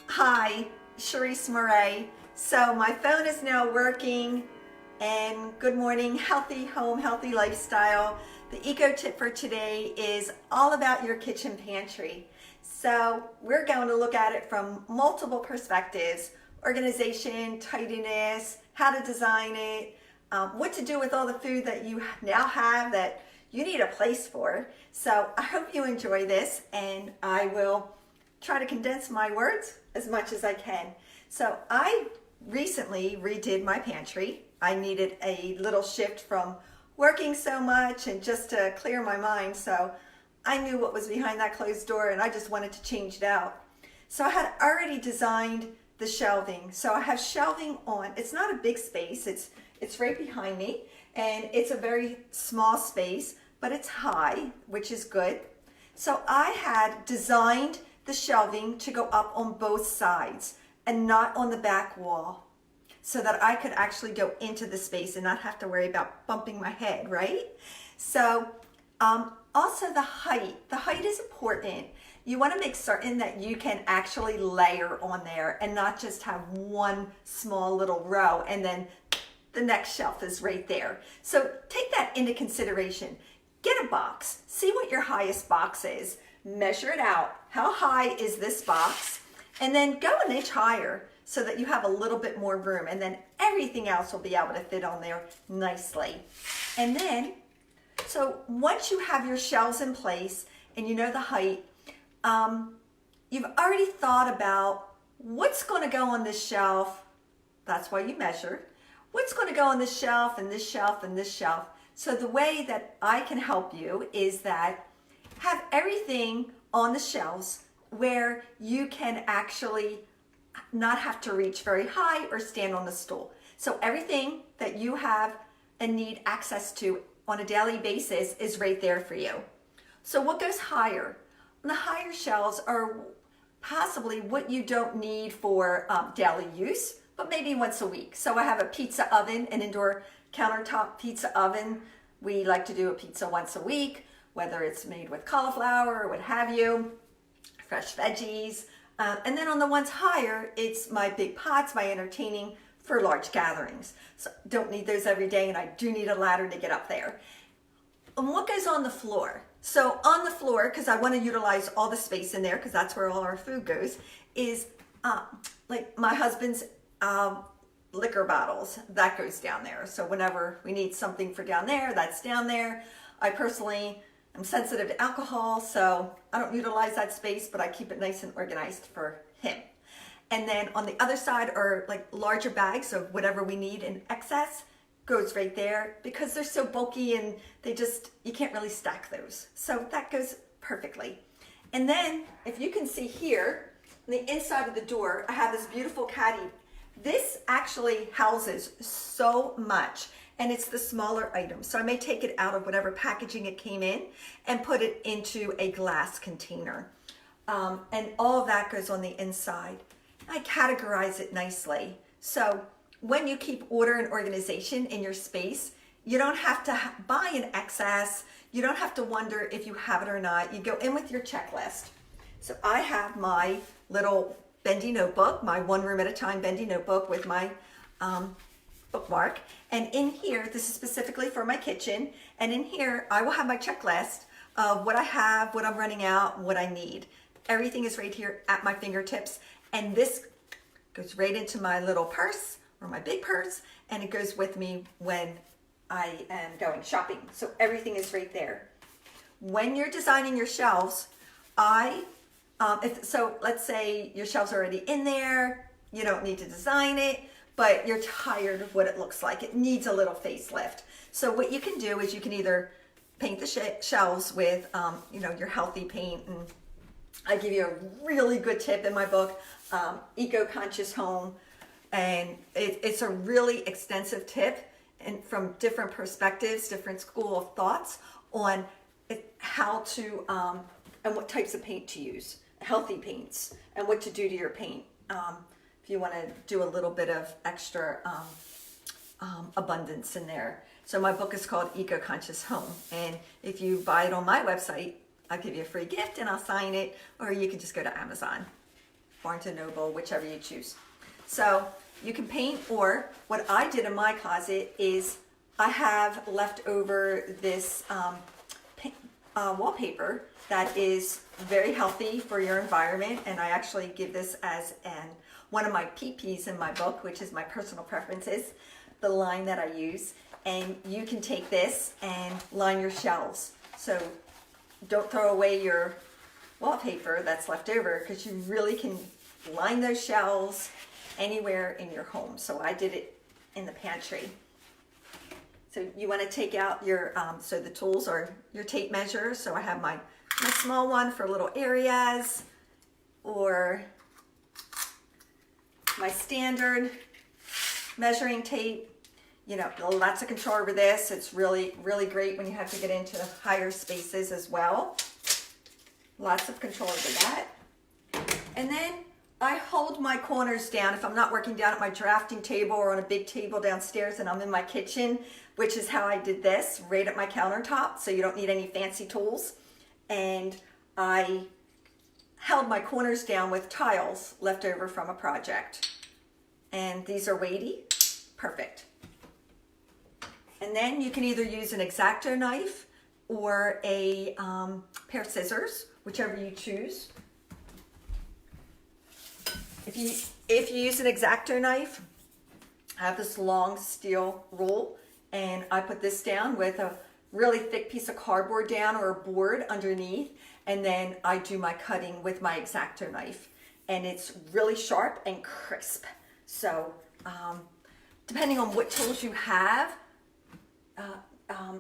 Hi, Charisse Marei. So my phone is now working, and good morning, healthy home, healthy lifestyle. The eco tip for today is all about your kitchen pantry. So we're going to look at it from multiple perspectives: organization, tidiness, how to design it, what to do with all the food that you now have that you need a place for. So I hope you enjoy this, and I will try to condense my words as much as I can. So I recently redid my pantry. I needed a little shift from working so much and just to clear my mind. So I knew what was behind that closed door and I just wanted to change it out. So I had already designed the shelving. So I have shelving on. It's not a big space. It's right behind me, and it's a very small space, but it's high, which is good. So I had designed the shelving to go up on both sides and not on the back wall, so that I could actually go into the space and not have to worry about bumping my head, right? So also the height. The height is important. You want to make certain that you can actually layer on there and not just have one small little row and then the next shelf is right there. So take that into consideration. Get a box. See what your highest box is. Measure it out. How high is this box? And then go an inch higher so that you have a little bit more room, and then everything else will be able to fit on there nicely. And then, so once you have your shelves in place and you know the height, you've already thought about what's going to go on this shelf. That's why you measure. What's going to go on this shelf and this shelf and this shelf. So the way that I can help you is that have everything on the shelves where you can actually not have to reach very high or stand on the stool. So everything that you have and need access to on a daily basis is right there for you. So what goes higher? The higher shelves are possibly what you don't need for daily use, but maybe once a week. So I have a pizza oven, an indoor countertop pizza oven. We like to do a pizza once a week, whether it's made with cauliflower or what have you, fresh veggies. And then on the ones higher, it's my big pots, my entertaining for large gatherings. So don't need those every day, and I do need a ladder to get up there. And what goes on the floor? So on the floor, because I want to utilize all the space in there, because that's where all our food goes, is like my husband's liquor bottles. That goes down there. So whenever we need something for down there, that's down there. I personally am sensitive to alcohol, so I don't utilize that space, but I keep it nice and organized for him. And then on the other side are like larger bags of whatever we need in excess goes right there, because they're so bulky and you can't really stack those. So that goes perfectly. And then if you can see here, on the inside of the door, I have this beautiful caddy. This actually houses so much, and it's the smaller items. So I may take it out of whatever packaging it came in and put it into a glass container. And all of that goes on the inside. I categorize it nicely. So when you keep order and organization in your space, you don't have to buy an excess. You don't have to wonder if you have it or not. You go in with your checklist. So I have my little bendy notebook, my one room at a time bendy notebook with my bookmark. And in here, this is specifically for my kitchen. And in here, I will have my checklist of what I have, what I'm running out, what I need. Everything is right here at my fingertips. And this goes right into my little purse or my big purse. And it goes with me when I am going shopping. So everything is right there. When you're designing your shelves, so let's say your shelves are already in there, you don't need to design it, but you're tired of what it looks like. It needs a little facelift. So what you can do is you can either paint the shelves with, your healthy paint. And I give you a really good tip in my book, Eco-Conscious Home. And it's a really extensive tip, and from different perspectives, different school of thoughts on how to, and what types of paint to use, healthy paints, and what to do to your paint. If you want to do a little bit of extra abundance in there. So my book is called Eco-Conscious Home. And if you buy it on my website, I'll give you a free gift and I'll sign it, or you can just go to Amazon. Barnes & Noble, whichever you choose. So you can paint, or what I did in my closet is I have left over this wallpaper that is very healthy for your environment, and I actually give this as one of my PPs in my book, which is my personal preferences, the line that I use. And you can take this and line your shelves. So don't throw away your wallpaper that's left over, because you really can line those shelves anywhere in your home. So I did it in the pantry. So you want to take out your, so the tools are your tape measure. So I have my small one for little areas, or my standard measuring tape. You know, lots of control over this. It's really, really great when you have to get into higher spaces as well. Lots of control over that. And then I hold my corners down if I'm not working down at my drafting table or on a big table downstairs and I'm in my kitchen, which is how I did this, right at my countertop, so you don't need any fancy tools. And I held my corners down with tiles left over from a project. And these are weighty, perfect. And then you can either use an X-Acto knife or a pair of scissors, whichever you choose. If you use an X-Acto knife, I have this long steel rule, and I put this down with a really thick piece of cardboard down, or a board underneath, and then I do my cutting with my X-Acto knife, and it's really sharp and crisp. So depending on what tools you have,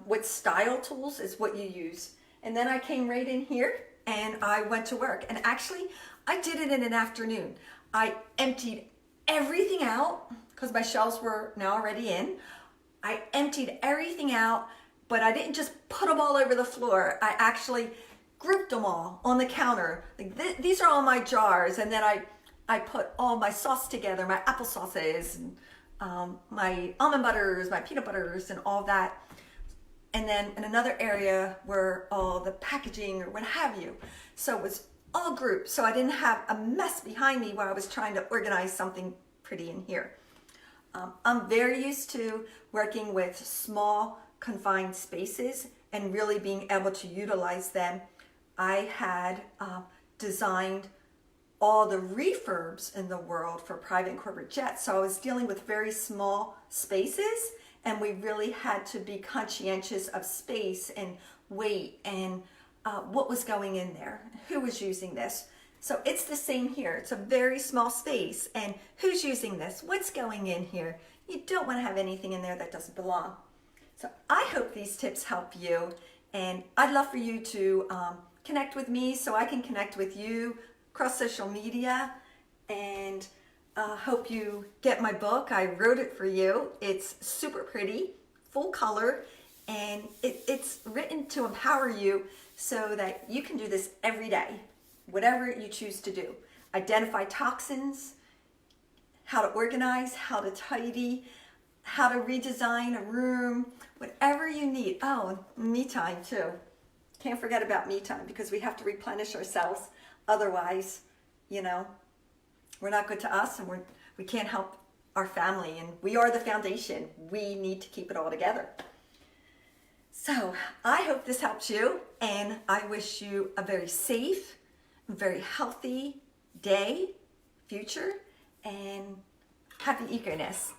what style tools is what you use. And then I came right in here and I went to work, and actually I did it in an afternoon. I emptied everything out because my shelves were now already in. I emptied everything out, but I didn't just put them all over the floor. I actually grouped them all on the counter. Like these are all my jars, and then I put all my sauce together, my applesauces, and my almond butters, my peanut butters, and all that. And then in another area were all the packaging or what have you. So it was all grouped, so I didn't have a mess behind me while I was trying to organize something pretty in here. I'm very used to working with small, confined spaces and really being able to utilize them. I had designed all the refurbs in the world for private and corporate jets, so I was dealing with very small spaces, and we really had to be conscientious of space and weight and what was going in there, who was using this. So it's the same here. It's a very small space, and who's using this? What's going in here? You don't want to have anything in there that doesn't belong. So I hope these tips help you, and I'd love for you to connect with me so I can connect with you across social media, and hope you get my book. I wrote it for you. It's super pretty, full color, and it's written to empower you so that you can do this every day, whatever you choose to do. Identify toxins, how to organize, how to tidy, how to redesign a room, whatever you need. Oh, me time too. Can't forget about me time, because we have to replenish ourselves. Otherwise, you know, we're not good to us, and we can't help our family, and we are the foundation. We need to keep it all together. So I hope this helps you, and I wish you a very safe, very healthy day, future, and happy eco-ness.